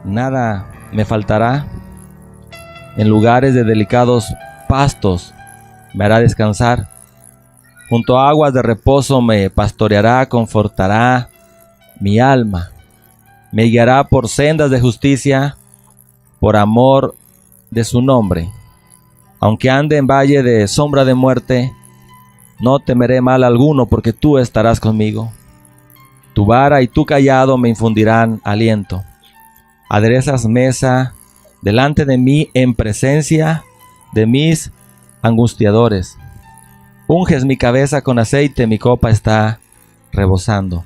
nada me faltará. En lugares de delicados pastos me hará descansar. Junto a aguas de reposo me pastoreará, confortará mi alma. Me guiará por sendas de justicia, por amor de su nombre. Aunque ande en valle de sombra de muerte, no temeré mal alguno, porque tú estarás conmigo. Tu vara y tu cayado me infundirán aliento. Aderezas mesa delante de mí en presencia de mis angustiadores. Unges mi cabeza con aceite, mi copa está rebosando.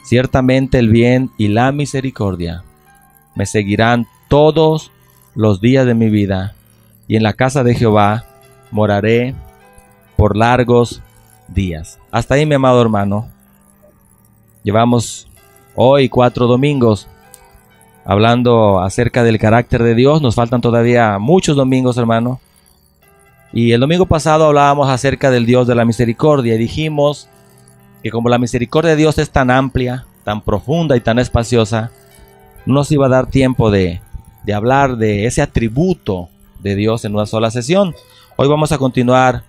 Ciertamente el bien y la misericordia me seguirán todos los días de mi vida, y en la casa de Jehová moraré por largos días. Hasta ahí, mi amado hermano. Llevamos hoy 4 domingos hablando acerca del carácter de Dios. Nos faltan todavía muchos domingos, hermano. Y el domingo pasado hablábamos acerca del Dios de la misericordia y dijimos que como la misericordia de Dios es tan amplia, tan profunda y tan espaciosa, no nos iba a dar tiempo de hablar de ese atributo de Dios en una sola sesión. Hoy vamos a continuar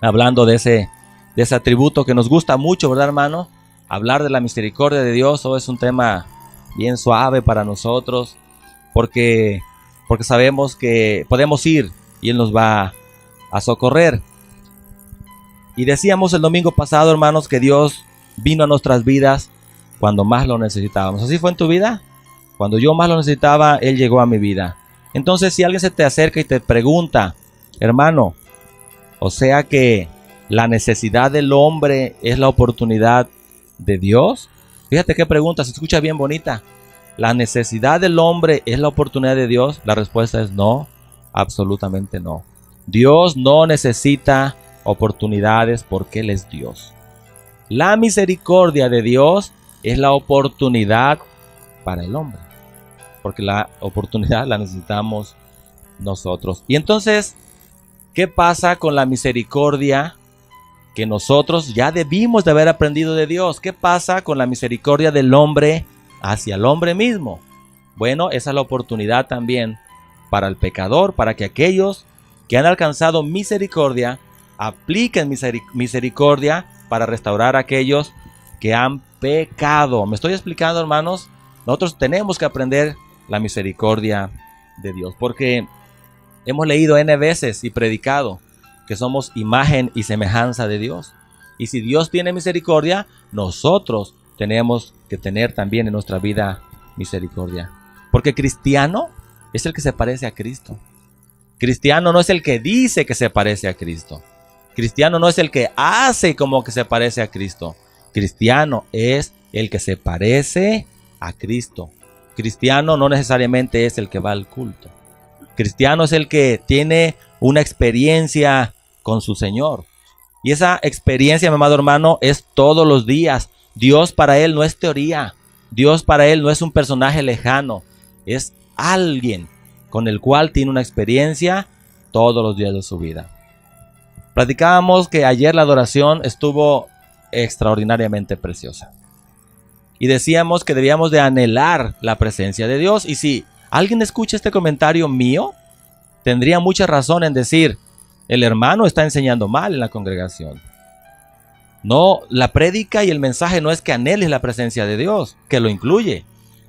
hablando de ese atributo que nos gusta mucho, ¿verdad, hermano? Hablar de la misericordia de Dios hoy es un tema bien suave para nosotros, porque sabemos que podemos ir y Él nos va a socorrer. Y decíamos el domingo pasado, hermanos, que Dios vino a nuestras vidas cuando más lo necesitábamos. ¿Así fue en tu vida? Cuando yo más lo necesitaba, Él llegó a mi vida. Entonces, si alguien se te acerca y te pregunta, hermano, o sea que la necesidad del hombre es la oportunidad de Dios. Fíjate qué pregunta, se escucha bien bonita. ¿La necesidad del hombre es la oportunidad de Dios? La respuesta es no, absolutamente no. Dios no necesita oportunidades porque Él es Dios. La misericordia de Dios es la oportunidad para el hombre, porque la oportunidad la necesitamos nosotros. Y entonces, ¿qué pasa con la misericordia que nosotros ya debimos de haber aprendido de Dios? ¿Qué pasa con la misericordia del hombre hacia el hombre mismo? Bueno, esa es la oportunidad también para el pecador, para que aquellos que han alcanzado misericordia apliquen misericordia para restaurar a aquellos que han pecado. ¿Me estoy explicando, hermanos? Nosotros tenemos que aprender la misericordia de Dios, porque hemos leído N veces y predicado que somos imagen y semejanza de Dios. Y si Dios tiene misericordia, nosotros tenemos que tener también en nuestra vida misericordia. Porque cristiano es el que se parece a Cristo. Cristiano no es el que dice que se parece a Cristo. Cristiano no es el que hace como que se parece a Cristo. Cristiano es el que se parece a Cristo. Cristiano no necesariamente es el que va al culto. Cristiano es el que tiene una experiencia con su Señor. Y esa experiencia, mi amado hermano, es todos los días. Dios para Él no es teoría. Dios para Él no es un personaje lejano. Es alguien con el cual tiene una experiencia todos los días de su vida. Platicábamos que ayer la adoración estuvo extraordinariamente preciosa. Y decíamos que debíamos de anhelar la presencia de Dios. Y si alguien escucha este comentario mío, tendría mucha razón en decir, el hermano está enseñando mal en la congregación. No, la prédica y el mensaje no es que anheles la presencia de Dios, que lo incluye.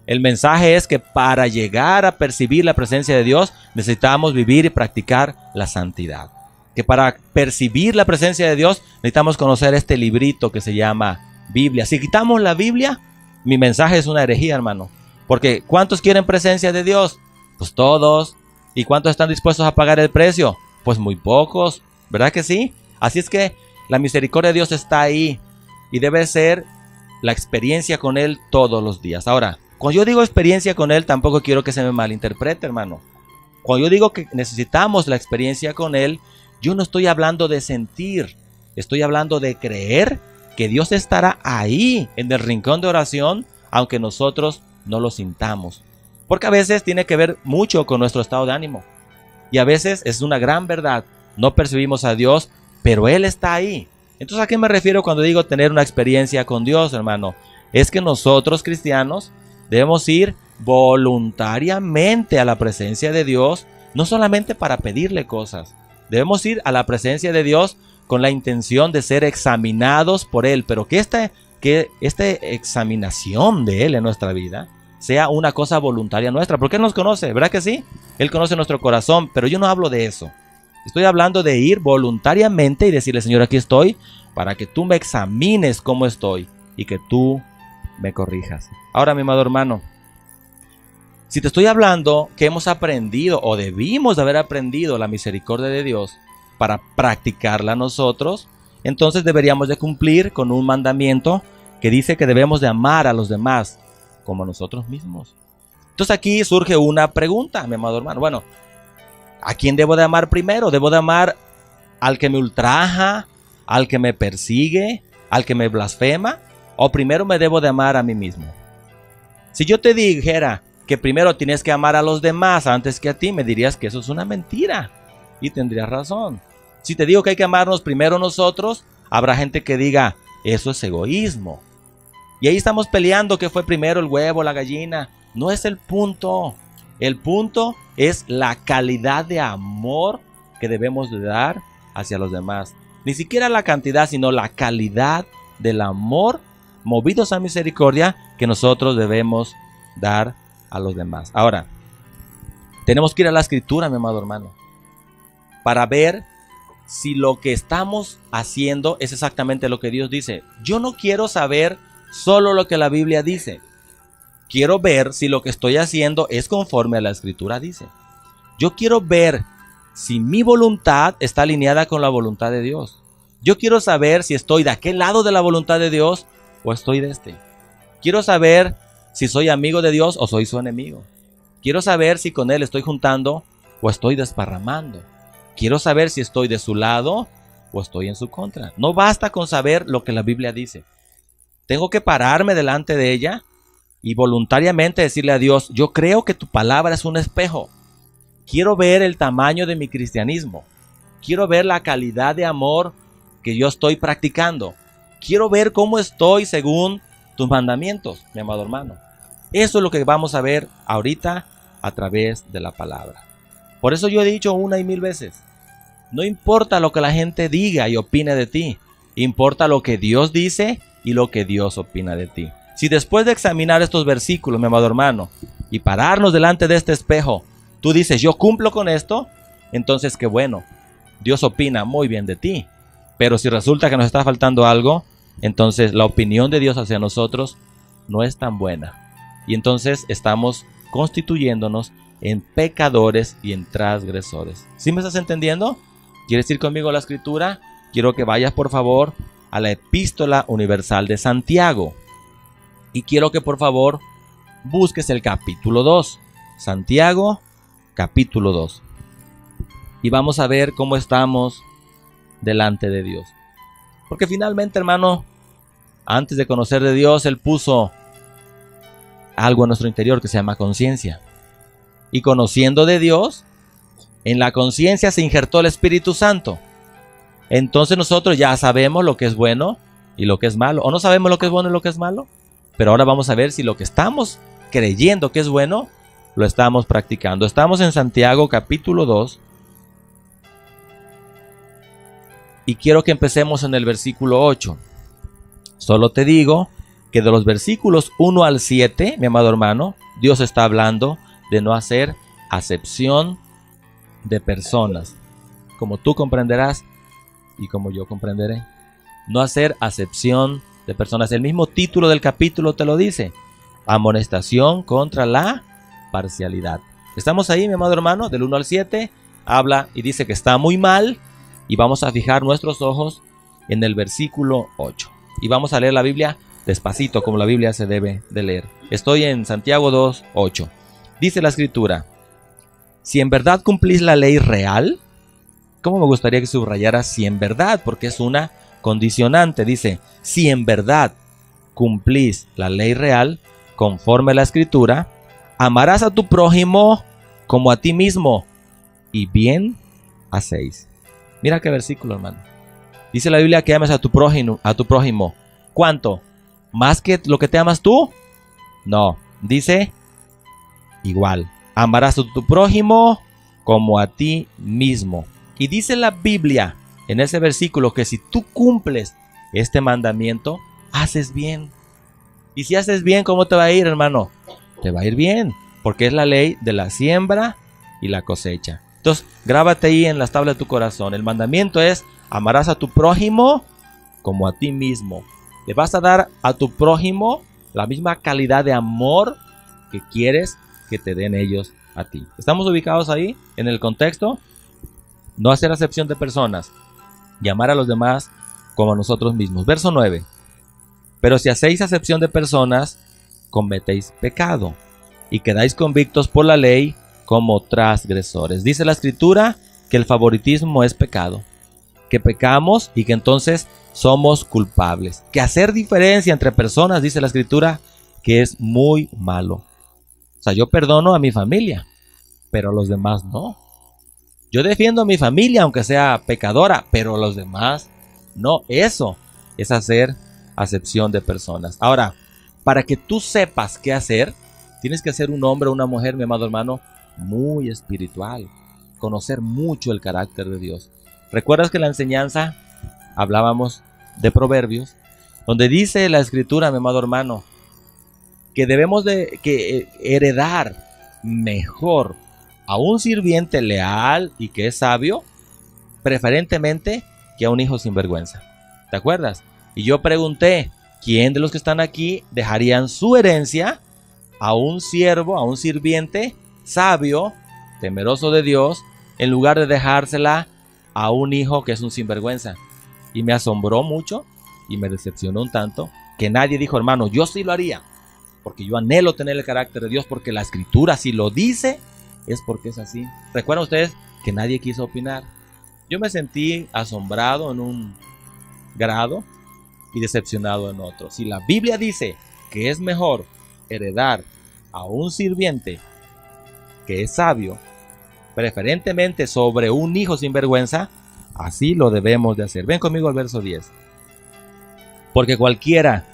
El mensaje es que para llegar a percibir la presencia de Dios necesitamos vivir y practicar la santidad. Que para percibir la presencia de Dios necesitamos conocer este librito que se llama Biblia. Si quitamos la Biblia, mi mensaje es una herejía, hermano. Porque ¿cuántos quieren presencia de Dios? Pues todos. ¿Y cuántos están dispuestos a pagar el precio? Pues muy pocos, ¿verdad que sí? Así es que la misericordia de Dios está ahí y debe ser la experiencia con Él todos los días. Ahora, cuando yo digo experiencia con Él, tampoco quiero que se me malinterprete, hermano. Cuando yo digo que necesitamos la experiencia con Él, yo no estoy hablando de sentir, estoy hablando de creer que Dios estará ahí en el rincón de oración, aunque nosotros no lo sintamos. Porque a veces tiene que ver mucho con nuestro estado de ánimo. Y a veces es una gran verdad, no percibimos a Dios, pero Él está ahí. Entonces, ¿a qué me refiero cuando digo tener una experiencia con Dios, hermano? Es que nosotros cristianos debemos ir voluntariamente a la presencia de Dios, no solamente para pedirle cosas. Debemos ir a la presencia de Dios con la intención de ser examinados por Él, pero que esta examinación de Él en nuestra vida sea una cosa voluntaria nuestra, porque Él nos conoce, ¿verdad que sí? Él conoce nuestro corazón, pero yo no hablo de eso. Estoy hablando de ir voluntariamente y decirle, Señor, aquí estoy para que tú me examines cómo estoy y que tú me corrijas. Ahora, mi amado hermano, si te estoy hablando que hemos aprendido o debimos de haber aprendido la misericordia de Dios para practicarla nosotros, entonces deberíamos de cumplir con un mandamiento que dice que debemos de amar a los demás como a nosotros mismos. Entonces aquí surge una pregunta, mi amado hermano. Bueno, ¿a quién debo de amar primero? ¿Debo de amar al que me ultraja, al que me persigue, al que me blasfema? ¿O primero me debo de amar a mí mismo? Si yo te dijera que primero tienes que amar a los demás antes que a ti, me dirías que eso es una mentira. Y tendrías razón. Si te digo que hay que amarnos primero nosotros, habrá gente que diga, eso es egoísmo. Y ahí estamos peleando que fue primero el huevo, la gallina. No es el punto. El punto es la calidad de amor que debemos de dar hacia los demás. Ni siquiera la cantidad, sino la calidad del amor movidos a misericordia que nosotros debemos dar a los demás. Ahora, tenemos que ir a la Escritura, mi amado hermano, para ver si lo que estamos haciendo es exactamente lo que Dios dice. Yo no quiero saber solo lo que la Biblia dice. Quiero ver si lo que estoy haciendo es conforme a la Escritura dice. Yo quiero ver si mi voluntad está alineada con la voluntad de Dios. Yo quiero saber si estoy de aquel lado de la voluntad de Dios o estoy de este. Quiero saber si soy amigo de Dios o soy su enemigo. Quiero saber si con Él estoy juntando o estoy desparramando. Quiero saber si estoy de su lado o estoy en su contra. No basta con saber lo que la Biblia dice. Tengo que pararme delante de ella y voluntariamente decirle a Dios, yo creo que tu palabra es un espejo. Quiero ver el tamaño de mi cristianismo. Quiero ver la calidad de amor que yo estoy practicando. Quiero ver cómo estoy según tus mandamientos, mi amado hermano. Eso es lo que vamos a ver ahorita a través de la palabra. Por eso yo he dicho una y mil veces, no importa lo que la gente diga y opine de ti, importa lo que Dios dice y lo que Dios opina de ti. Si después de examinar estos versículos, mi amado hermano, y pararnos delante de este espejo, tú dices, yo cumplo con esto, entonces qué bueno, Dios opina muy bien de ti. Pero si resulta que nos está faltando algo, entonces la opinión de Dios hacia nosotros no es tan buena. Y entonces estamos constituyéndonos en pecadores y en transgresores. ¿Sí me estás entendiendo? ¿Quieres ir conmigo a la Escritura? Quiero que vayas por favor a la Epístola Universal de Santiago. Y quiero que por favor busques el capítulo 2. Santiago, capítulo 2. Y vamos a ver cómo estamos delante de Dios. Porque finalmente, hermano, antes de conocer de Dios, Él puso algo en nuestro interior que se llama conciencia. Y conociendo de Dios, en la conciencia se injertó el Espíritu Santo. Entonces nosotros ya sabemos lo que es bueno y lo que es malo. O no sabemos lo que es bueno y lo que es malo. Pero ahora vamos a ver si lo que estamos creyendo que es bueno, lo estamos practicando. Estamos en Santiago capítulo 2. Y quiero que empecemos en el versículo 8. Solo te digo que de los versículos 1 al 7, mi amado hermano, Dios está hablando de no hacer acepción de personas. Como tú comprenderás y como yo comprenderé. No hacer acepción de personas. El mismo título del capítulo te lo dice. Amonestación contra la parcialidad. Estamos ahí, mi amado hermano, del 1 al 7. Habla y dice que está muy mal. Y vamos a fijar nuestros ojos en el versículo 8. Y vamos a leer la Biblia despacito, como la Biblia se debe de leer. Estoy en Santiago 2, 8. Dice la Escritura, si en verdad cumplís la ley real, ¿cómo me gustaría que subrayara si en verdad? Porque es una condicionante. Dice, si en verdad cumplís la ley real, conforme a la Escritura, amarás a tu prójimo como a ti mismo, y bien hacéis. Mira qué versículo, hermano. Dice la Biblia que ames a tu prójimo. ¿Cuánto? ¿Más que lo que te amas tú? No. Dice igual. Amarás a tu prójimo como a ti mismo. Y dice la Biblia en ese versículo que si tú cumples este mandamiento, haces bien. Y si haces bien, ¿cómo te va a ir, hermano? Te va a ir bien, porque es la ley de la siembra y la cosecha. Entonces, grábate ahí en las tablas de tu corazón. El mandamiento es: amarás a tu prójimo como a ti mismo. Le vas a dar a tu prójimo la misma calidad de amor que quieres que te den ellos a ti. ¿Estamos ubicados ahí en el contexto? No hacer acepción de personas y amar a los demás como a nosotros mismos. Verso 9. Pero si hacéis acepción de personas, cometéis pecado y quedáis convictos por la ley como transgresores. Dice la Escritura que el favoritismo es pecado, que pecamos y que entonces somos culpables. Que hacer diferencia entre personas, dice la Escritura, que es muy malo. O sea, yo perdono a mi familia, pero a los demás no. Yo defiendo a mi familia aunque sea pecadora, pero a los demás no. Eso es hacer acepción de personas. Ahora, para que tú sepas qué hacer, tienes que ser un hombre o una mujer, mi amado hermano, muy espiritual. Conocer mucho el carácter de Dios. ¿Recuerdas que en la enseñanza hablábamos de Proverbios? Donde dice la Escritura, mi amado hermano, que debemos de heredar mejor a un sirviente leal y que es sabio, preferentemente que a un hijo sinvergüenza. ¿Te acuerdas? Y yo pregunté, ¿quién de los que están aquí dejarían su herencia a un siervo, a un sirviente sabio, temeroso de Dios, en lugar de dejársela a un hijo que es un sinvergüenza? Y me asombró mucho y me decepcionó un tanto que nadie dijo, hermano, yo sí lo haría, porque yo anhelo tener el carácter de Dios, porque la Escritura si lo dice, es porque es así. ¿Recuerdan ustedes que nadie quiso opinar? Yo me sentí asombrado en un grado y decepcionado en otro. Si la Biblia dice que es mejor heredar a un sirviente que es sabio, preferentemente sobre un hijo sin vergüenza, así lo debemos de hacer. Ven conmigo al verso 10. Porque cualquiera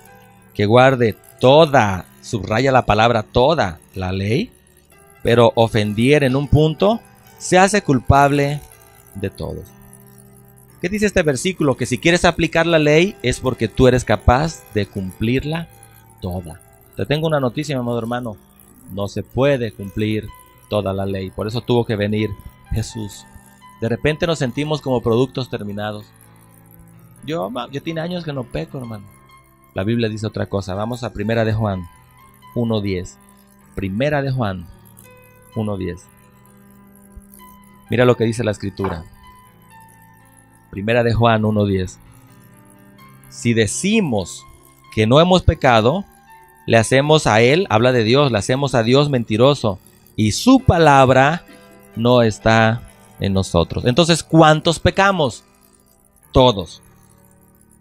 que guarde toda, subraya la palabra toda, la ley, pero ofendiera en un punto, se hace culpable de todos. ¿Qué dice este versículo? Que si quieres aplicar la ley es porque tú eres capaz de cumplirla toda. Te tengo una noticia, mi amado hermano. No se puede cumplir toda la ley. Por eso tuvo que venir Jesús. De repente nos sentimos como productos terminados. Yo tiene años que no peco, hermano. La Biblia dice otra cosa. Vamos a Primera de Juan 1:10. Primera de Juan 1:10. Mira lo que dice la Escritura. Primera de Juan 1:10. Si decimos que no hemos pecado, le hacemos a Él, habla de Dios, le hacemos a Dios mentiroso y su palabra no está en nosotros. Entonces, ¿cuántos pecamos? Todos.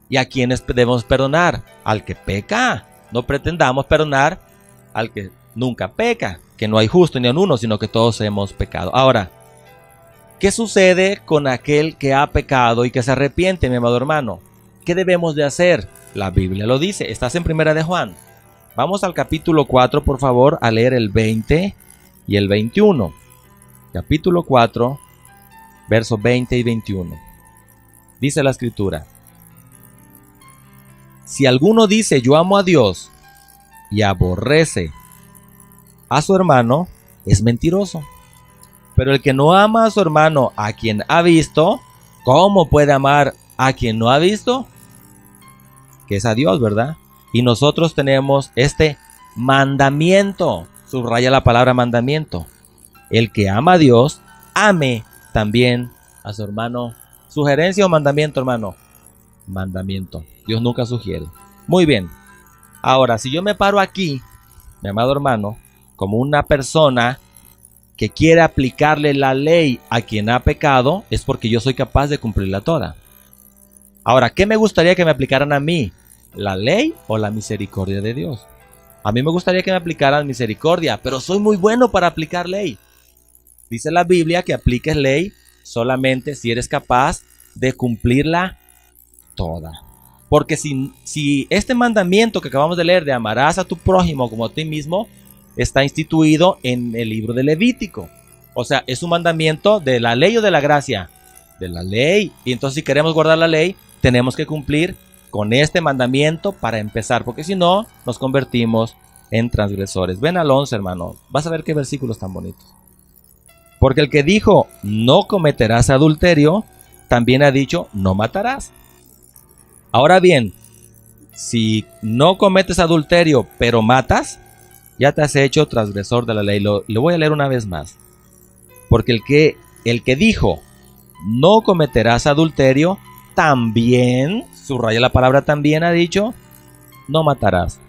¿Y a quiénes debemos perdonar? Al que peca. No pretendamos perdonar al que nunca peca, que no hay justo ni en uno, sino que todos hemos pecado. Ahora, ¿qué sucede con aquel que ha pecado y que se arrepiente, mi amado hermano? ¿Qué debemos de hacer? La Biblia lo dice. Estás en Primera de Juan. Vamos al capítulo 4, por favor, a leer el 20 y el 21. Capítulo 4, versos 20 y 21. Dice la Escritura: si alguno dice yo amo a Dios y aborrece a su hermano, es mentiroso. Pero el que no ama a su hermano a quien ha visto, ¿cómo puede amar a quien no ha visto? Que es a Dios, ¿verdad? Y nosotros tenemos este mandamiento. Subraya la palabra mandamiento. El que ama a Dios, ame también a su hermano. ¿Sugerencia o mandamiento, hermano? Mandamiento. Dios nunca sugiere. Muy bien. Ahora, si yo me paro aquí, mi amado hermano, como una persona que quiere aplicarle la ley a quien ha pecado, es porque yo soy capaz de cumplirla toda. Ahora, ¿qué me gustaría que me aplicaran a mí? ¿La ley o la misericordia de Dios? A mí me gustaría que me aplicaran misericordia, pero soy muy bueno para aplicar ley. Dice la Biblia que apliques ley solamente si eres capaz de cumplirla toda. Porque si este mandamiento que acabamos de leer de amarás a tu prójimo como a ti mismo, está instituido en el libro de Levítico. O sea, es un mandamiento de la ley o de la gracia. De la ley. Y entonces si queremos guardar la ley, tenemos que cumplir con este mandamiento para empezar. Porque si no, nos convertimos en transgresores. Ven al 11, hermano. Vas a ver qué versículos tan bonitos. Porque el que dijo, no cometerás adulterio, también ha dicho, no matarás. Ahora bien, si no cometes adulterio, pero matas, ya te has hecho transgresor de la ley. Lo voy a leer una vez más. Porque el que dijo, no cometerás adulterio, también, subraya la palabra también, ha dicho, no matarás.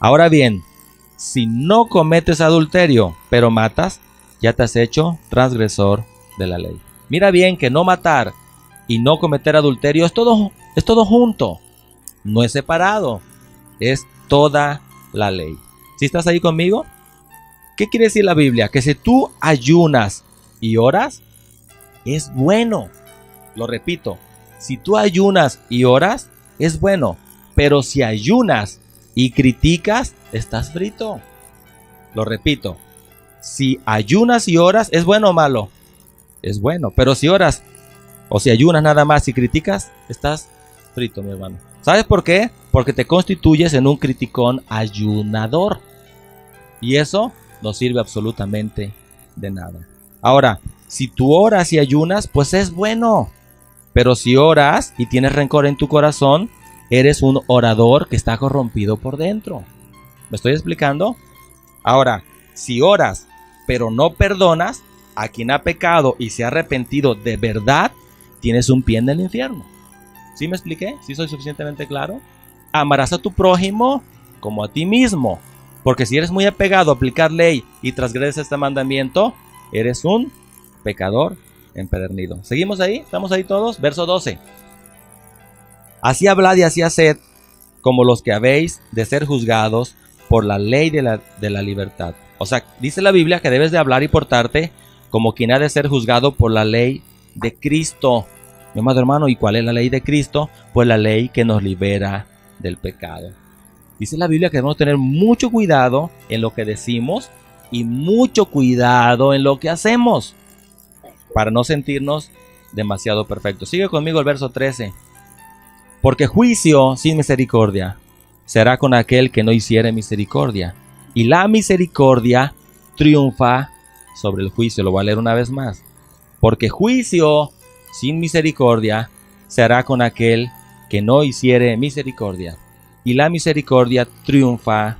Ahora bien, si no cometes adulterio, pero matas, ya te has hecho transgresor de la ley. Mira bien que no matar y no cometer adulterio es todo junto. No es separado. Es toda la ley. ¿Sí estás ahí conmigo? ¿Qué quiere decir la Biblia? Que si tú ayunas y oras, es bueno. Lo repito. Si tú ayunas y oras, es bueno. Pero si ayunas y criticas, estás frito. Lo repito. Si ayunas y oras, ¿es bueno o malo? Es bueno. Pero si oras o si ayunas nada más y criticas, estás frito, mi hermano. ¿Sabes por qué? Porque te constituyes en un criticón ayunador. Y eso no sirve absolutamente de nada. Ahora, si tú oras y ayunas, pues es bueno. Pero si oras y tienes rencor en tu corazón, eres un orador que está corrompido por dentro. ¿Me estoy explicando? Ahora, si oras, pero no perdonas a quien ha pecado y se ha arrepentido de verdad, tienes un pie en el infierno. ¿Sí me expliqué? ¿Sí soy suficientemente claro? Amarás a tu prójimo como a ti mismo. Porque si eres muy apegado a aplicar ley y transgredes este mandamiento, eres un pecador empedernido. ¿Seguimos ahí? ¿Estamos ahí todos? Verso 12. Así hablad y así haced como los que habéis de ser juzgados por la ley de la libertad. O sea, dice la Biblia que debes de hablar y portarte como quien ha de ser juzgado por la ley de Cristo. Mi amado hermano, ¿y cuál es la ley de Cristo? Pues la ley que nos libera del pecado. Dice la Biblia que debemos tener mucho cuidado en lo que decimos y mucho cuidado en lo que hacemos para no sentirnos demasiado perfectos. Sigue conmigo el verso 13. Porque juicio sin misericordia será con aquel que no hiciere misericordia. Y la misericordia triunfa sobre el juicio. Lo voy a leer una vez más. Porque juicio sin misericordia será con aquel que no hiciere misericordia. Y la misericordia triunfa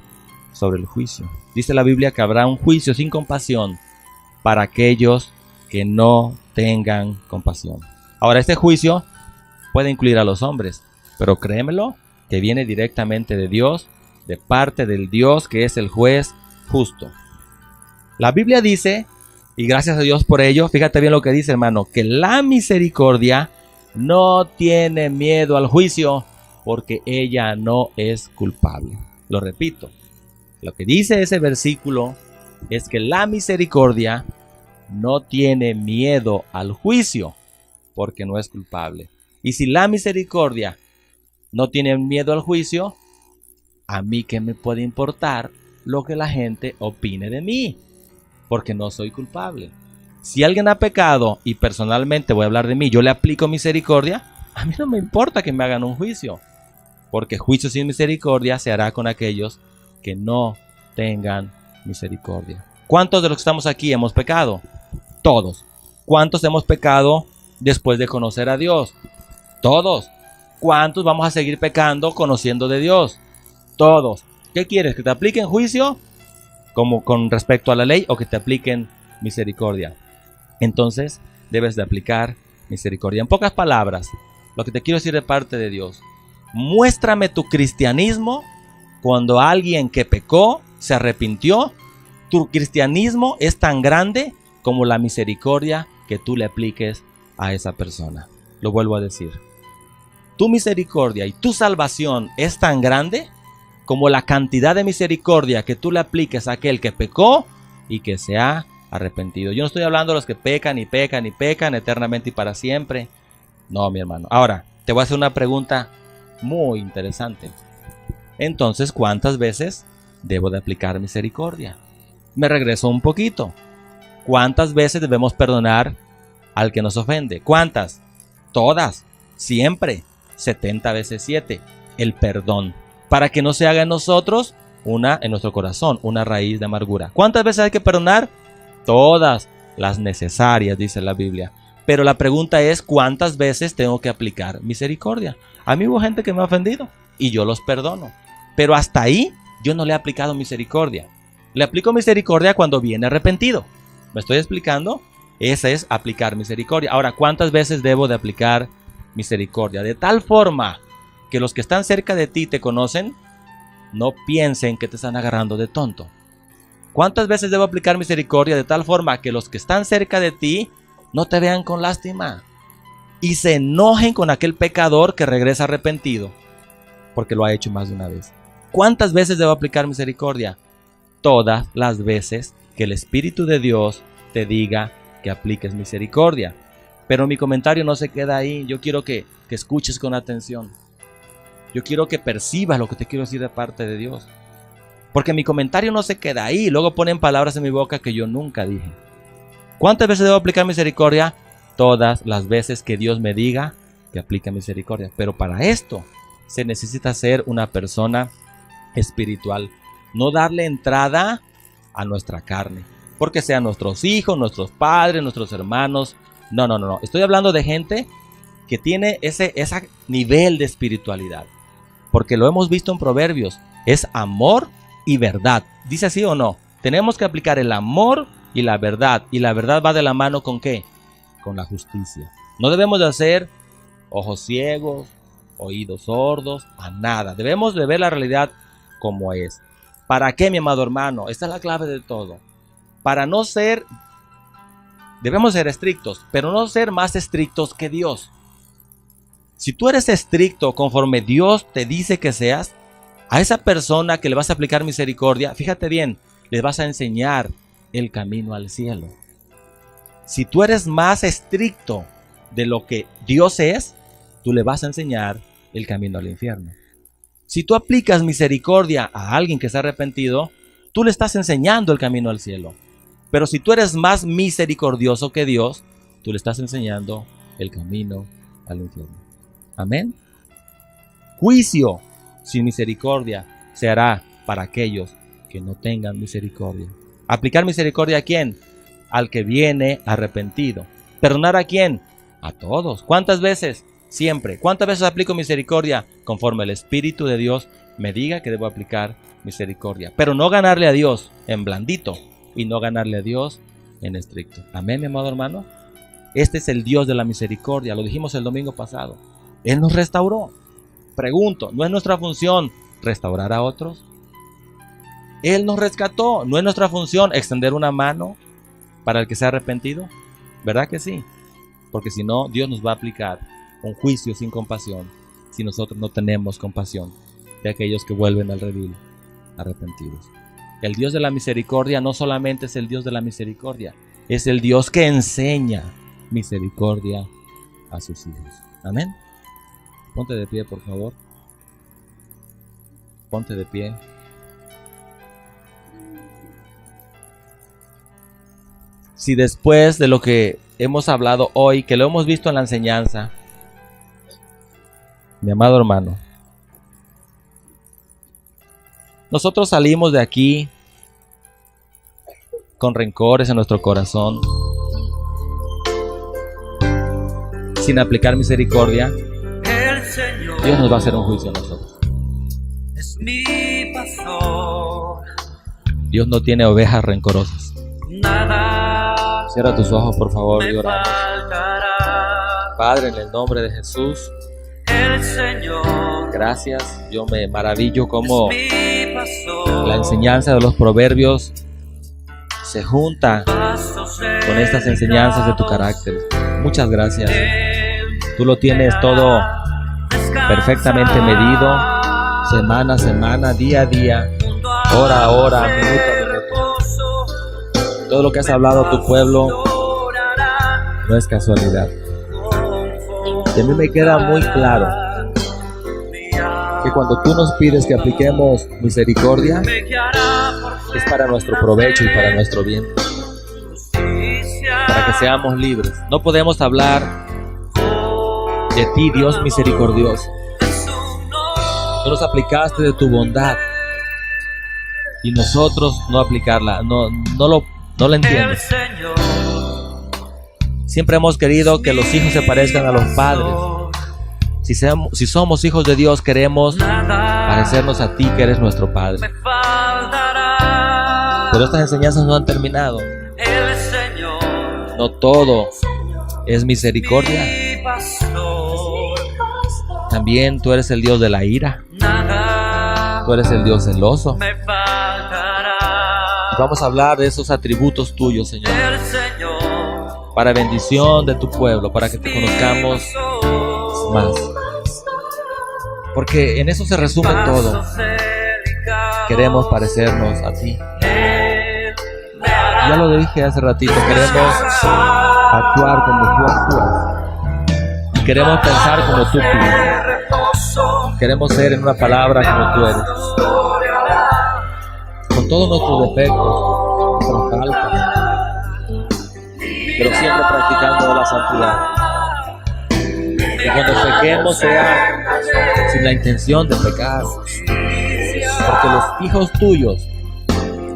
sobre el juicio. Dice la Biblia que habrá un juicio sin compasión para aquellos que no tengan compasión. Ahora, este juicio puede incluir a los hombres, pero créemelo, que viene directamente de Dios, de parte del Dios que es el juez justo. La Biblia dice, y gracias a Dios por ello, fíjate bien lo que dice, hermano, que la misericordia no tiene miedo al juicio, porque ella no es culpable. Lo repito, lo que dice ese versículo es que la misericordia no tiene miedo al juicio, porque no es culpable. Y si la misericordia no tiene miedo al juicio, a mí qué me puede importar lo que la gente opine de mí, porque no soy culpable. Si alguien ha pecado y personalmente voy a hablar de mí, yo le aplico misericordia, a mí no me importa que me hagan un juicio, porque juicio sin misericordia se hará con aquellos que no tengan misericordia. ¿Cuántos de los que estamos aquí hemos pecado? Todos. ¿Cuántos hemos pecado después de conocer a Dios? Todos. ¿Cuántos vamos a seguir pecando conociendo de Dios? Todos. ¿Qué quieres? ¿Que te apliquen juicio como con respecto a la ley o que te apliquen misericordia? Entonces debes de aplicar misericordia. En pocas palabras, lo que te quiero decir de parte de Dios: muéstrame tu cristianismo cuando alguien que pecó se arrepintió. Tu cristianismo es tan grande como la misericordia que tú le apliques a esa persona. Lo vuelvo a decir. Tu misericordia y tu salvación es tan grande como la cantidad de misericordia que tú le apliques a aquel que pecó y que se ha arrepentido. Yo no estoy hablando de los que pecan y pecan y pecan eternamente y para siempre. No, mi hermano. Ahora, te voy a hacer una pregunta muy interesante. Entonces, ¿cuántas veces debo de aplicar misericordia? Me regreso un poquito. ¿Cuántas veces debemos perdonar al que nos ofende? ¿Cuántas? Todas. Siempre. 70 veces 7. El perdón. Para que no se haga en nosotros en nuestro corazón, una raíz de amargura. ¿Cuántas veces hay que perdonar? Todas las necesarias, dice la Biblia. Pero la pregunta es, ¿cuántas veces tengo que aplicar misericordia? A mí hubo gente que me ha ofendido y yo los perdono. Pero hasta ahí yo no le he aplicado misericordia. Le aplico misericordia cuando viene arrepentido. ¿Me estoy explicando? Ese es aplicar misericordia. Ahora, ¿cuántas veces debo de aplicar misericordia? De tal forma que los que están cerca de ti te conocen, no piensen que te están agarrando de tonto. ¿Cuántas veces debo aplicar misericordia de tal forma que los que están cerca de ti no te vean con lástima y se enojen con aquel pecador que regresa arrepentido porque lo ha hecho más de una vez? ¿Cuántas veces debo aplicar misericordia? Todas las veces que el Espíritu de Dios te diga que apliques misericordia. Pero mi comentario no se queda ahí. Yo quiero que escuches con atención. Yo quiero que percibas lo que te quiero decir de parte de Dios. Porque mi comentario no se queda ahí. Luego ponen palabras en mi boca que yo nunca dije. ¿Cuántas veces debo aplicar misericordia? Todas las veces que Dios me diga que aplique misericordia. Pero para esto se necesita ser una persona espiritual. No darle entrada a nuestra carne. Porque sean nuestros hijos, nuestros padres, nuestros hermanos. No. Estoy hablando de gente que tiene ese nivel de espiritualidad. Porque lo hemos visto en Proverbios. Es amor y verdad. ¿Dice así o no? Tenemos que aplicar el amor y la verdad. Y la verdad va de la mano ¿con qué? Con la justicia. No debemos de hacer ojos ciegos, oídos sordos, a nada. Debemos de ver la realidad como es. ¿Para qué, mi amado hermano? Esta es la clave de todo. Para no ser, debemos ser estrictos, pero no ser más estrictos que Dios. Si tú eres estricto conforme Dios te dice que seas, a esa persona que le vas a aplicar misericordia, fíjate bien, le vas a enseñar el camino al cielo. Si tú eres más estricto de lo que Dios es, tú le vas a enseñar el camino al infierno. Si tú aplicas misericordia a alguien que se ha arrepentido, tú le estás enseñando el camino al cielo. Pero si tú eres más misericordioso que Dios, tú le estás enseñando el camino al infierno. Amén. Juicio sin misericordia se hará para aquellos que no tengan misericordia. ¿Aplicar misericordia a quién? Al que viene arrepentido. ¿Perdonar a quién? A todos. ¿Cuántas veces? Siempre. ¿Cuántas veces aplico misericordia? Conforme el Espíritu de Dios me diga que debo aplicar misericordia. Pero no ganarle a Dios en blandito y no ganarle a Dios en estricto. Amén, mi amado hermano. Este es el Dios de la misericordia. Lo dijimos el domingo pasado. Él nos restauró. Pregunto, ¿no es nuestra función restaurar a otros? Él nos rescató. ¿No es nuestra función extender una mano para el que se ha arrepentido? ¿Verdad que sí? Porque si no, Dios nos va a aplicar un juicio sin compasión si nosotros no tenemos compasión de aquellos que vuelven al redil arrepentidos. El Dios de la misericordia no solamente es el Dios de la misericordia, es el Dios que enseña misericordia a sus hijos. Amén. Ponte de pie, por favor. Ponte de pie. Si después de lo que hemos hablado hoy, que lo hemos visto en la enseñanza, mi amado hermano, nosotros salimos de aquí con rencores en nuestro corazón, sin aplicar misericordia, Dios nos va a hacer un juicio a nosotros. Es mi pastor. Dios no tiene ovejas rencorosas. Nada Cierra tus ojos, por favor, y me oramos. faltará. Padre, en el nombre de Jesús, El Señor gracias. Yo me maravillo cómo es mi pastor. la enseñanza de los proverbios se junta Pastos con estas enseñanzas de tu carácter. Muchas gracias. Él Tú lo tienes todo perfectamente medido, semana a semana, día a día, hora a hora, minuto a minuto. Todo lo que has hablado a tu pueblo no es casualidad. Y a mí me queda muy claro que cuando tú nos pides que apliquemos misericordia, me guiará por es para nuestro provecho y para nuestro bien, para que seamos libres. No podemos hablar de ti, Dios misericordioso. Tú nos aplicaste de tu bondad y nosotros no aplicarla, no lo entiendes. Siempre hemos querido que los hijos se parezcan a los padres. Si somos hijos de Dios, queremos parecernos a ti, que eres nuestro Padre. Pero estas enseñanzas no han terminado. No todo es misericordia. También tú eres el Dios de la ira. Tú eres el Dios celoso. Vamos a hablar de esos atributos tuyos, Señor, para bendición de tu pueblo, para que te conozcamos más. Porque en eso se resume todo. Queremos parecernos a ti. Ya lo dije hace ratito, queremos actuar como tú actúas. Y queremos pensar como tú piensas. Queremos ser, en una palabra, como tú eres. Con todos nuestros defectos, nuestras faltas, pero siempre practicando la santidad. Que cuando pequemos sea sin la intención de pecar. Porque los hijos tuyos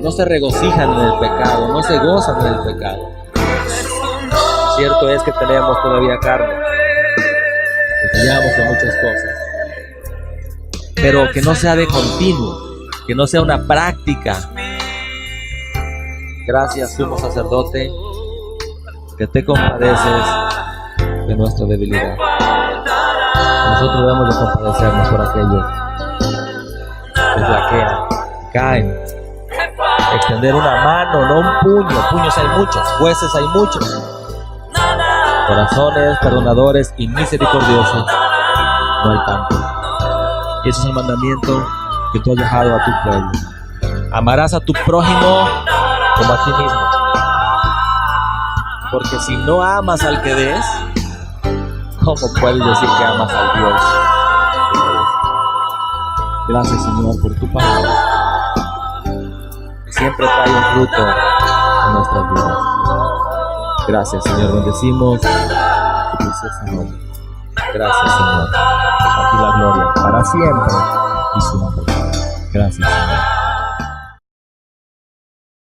no se regocijan en el pecado, no se gozan en el pecado. Cierto es que tenemos todavía carne, que fallamos en muchas cosas, pero que no sea de continuo, que no sea una práctica. Gracias, sumo sacerdote, que te compadeces de nuestra debilidad. Nosotros debemos de compadecernos por aquellos que flaquean, caen. Extender una mano, no un puño. Puños hay muchos, jueces hay muchos. Corazones perdonadores y misericordiosos no hay tanto. Y ese es el mandamiento que tú has dejado a tu pueblo. Amarás a tu prójimo como a ti mismo. Porque si no amas al que des, ¿cómo puedes decir que amas al Dios? Gracias, Señor, por tu palabra. Siempre trae un fruto en nuestras vidas. Gracias, Señor. Bendecimos tu precioso nombre. Gracias, Señor. A ti la gloria para siempre y siempre. Gracias, Señor.